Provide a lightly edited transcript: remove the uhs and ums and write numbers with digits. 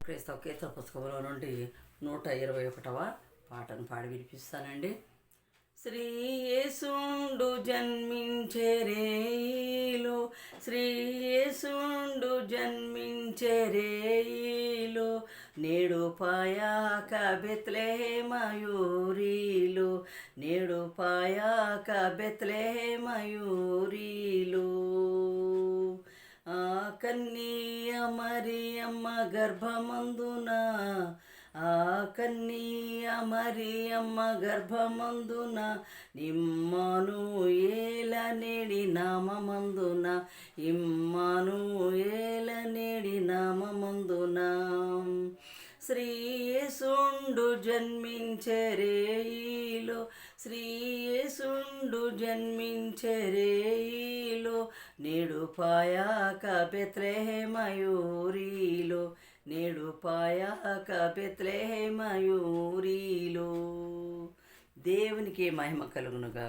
క్రైస్తవ కీర్తన పుస్తకంలో నుండి 121వ పాటను పాడి వినిపిస్తానండి. శ్రీ యేసుండు జన్మించే రేయిలో, శ్రీ యేసుండు జన్మించే రేయిలో, నేడు పాయాక బెత్లెహేమయూరిలో, నేడు పాయాక బెత్లెహేమయూరిలో. ఆ కన్నీయ మరియమ్మ గర్భమందున, ఆ కన్నీయ మరియమ్మ గర్భమందున, ఇమ్మానుయేల నేడి నామమందున, ఇమ్మానుయేల నేడి నామమందున. శ్రీ యేసుండు జన్మించే రేయిలో, శ్రీ యేసుండు జన్మించే రేయిలో, నేడు పాయాక బెత్లెహేమయూరిలో, నేడు పాయాక బెత్లెహేమయూరిలో. దేవునికి మహిమ కలుగునుగా.